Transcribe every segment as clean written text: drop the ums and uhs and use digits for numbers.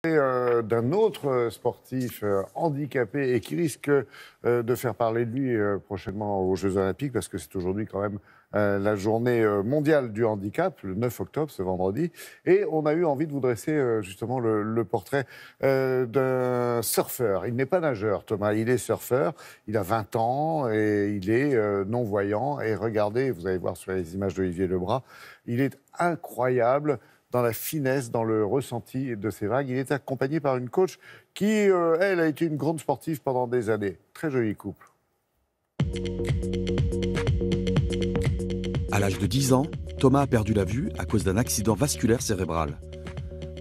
D'un autre sportif handicapé et qui risque de faire parler de lui prochainement aux Jeux Olympiques parce que c'est aujourd'hui quand même la journée mondiale du handicap, le 9 octobre, ce vendredi. Et on a eu envie de vous dresser justement le portrait d'un surfeur. Il n'est pas nageur, Thomas, il est surfeur. Il a 20 ans et il est non-voyant. Et regardez, vous allez voir sur les images d'Olivier Lebras, il est incroyable dans la finesse, dans le ressenti de ses vagues. Il est accompagné par une coach qui, elle, a été une grande sportive pendant des années. Très joli couple. À l'âge de 10 ans, Thomas a perdu la vue à cause d'un accident vasculaire cérébral.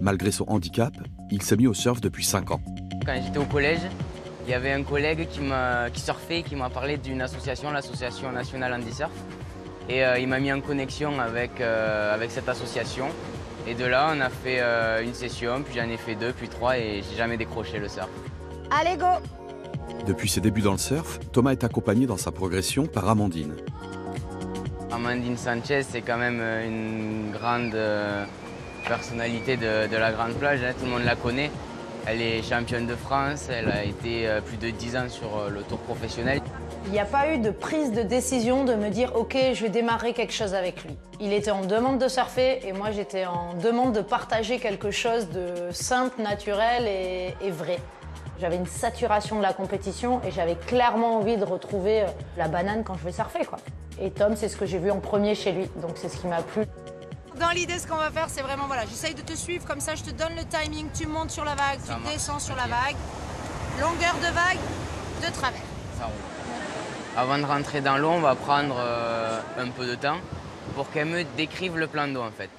Malgré son handicap, il s'est mis au surf depuis 5 ans. Quand j'étais au collège, il y avait un collègue qui surfait, qui m'a parlé d'une association, l'Association nationale Handisurf. Et il m'a mis en connexion avec cette association. Et de là, on a fait une session, puis j'en ai fait 2, puis 3, et j'ai jamais décroché le surf. Allez, go! Depuis ses débuts dans le surf, Thomas est accompagné dans sa progression par Amandine. Amandine Sanchez, c'est quand même une grande personnalité de la grande plage, hein. Tout le monde la connaît. Elle est championne de France, elle a été plus de 10 ans sur le tour professionnel. Il n'y a pas eu de prise de décision de me dire « Ok, je vais démarrer quelque chose avec lui ». Il était en demande de surfer et moi j'étais en demande de partager quelque chose de simple, naturel et vrai. J'avais une saturation de la compétition et j'avais clairement envie de retrouver la banane quand je vais surfer, quoi. Et Tom, c'est ce que j'ai vu en premier chez lui, donc c'est ce qui m'a plu. Dans l'idée, ce qu'on va faire, c'est vraiment, voilà, j'essaye de te suivre, comme ça je te donne le timing, tu montes sur la vague, tu descends sur la vague, longueur de vague, de travers. Ça roule. Avant de rentrer dans l'eau, on va prendre un peu de temps pour qu'elle me décrive le plan d'eau en fait.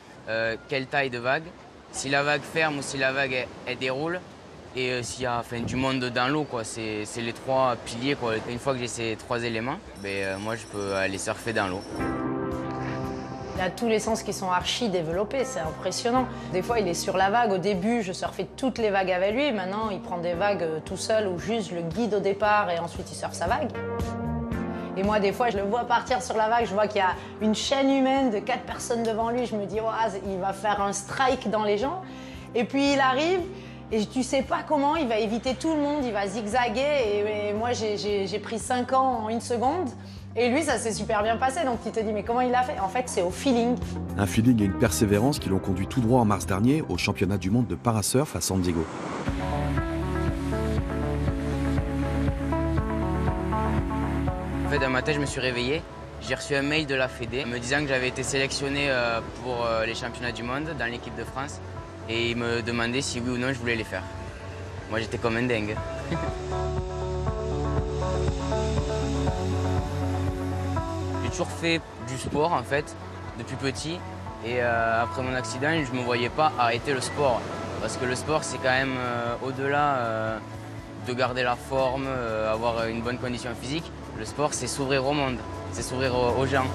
Quelle taille de vague, si la vague ferme ou si la vague elle déroule, et s'il y a du monde dans l'eau, quoi. C'est les 3 piliers, quoi. Une fois que j'ai ces 3 éléments, moi je peux aller surfer dans l'eau. Il a tous les sens qui sont archi développés, c'est impressionnant. Des fois, il est sur la vague. Au début, je surfais toutes les vagues avec lui. Maintenant, il prend des vagues tout seul ou juste je le guide au départ et ensuite il surfe sa vague. Et moi, des fois, je le vois partir sur la vague, je vois qu'il y a une chaîne humaine de 4 personnes devant lui. Je me dis, oh, il va faire un strike dans les gens. Et puis, il arrive et tu sais pas comment, il va éviter tout le monde, il va zigzaguer. Et moi, j'ai pris 5 ans en 1 seconde. Et lui, ça s'est super bien passé. Donc, tu te dis, mais comment il l'a fait? En fait, c'est au feeling. Un feeling et une persévérance qui l'ont conduit tout droit en mars dernier au championnat du monde de parasurf à San Diego. En fait, dans ma tête, je me suis réveillé. J'ai reçu un mail de la Fédé me disant que j'avais été sélectionné pour les championnats du monde dans l'équipe de France. Et il me demandait si oui ou non je voulais les faire. Moi, j'étais comme un dingue. J'ai toujours fait du sport, en fait, depuis petit. Et après mon accident, je ne me voyais pas arrêter le sport. Parce que le sport, c'est quand même au-delà de garder la forme, avoir une bonne condition physique. Le sport, c'est s'ouvrir au monde, c'est s'ouvrir aux gens.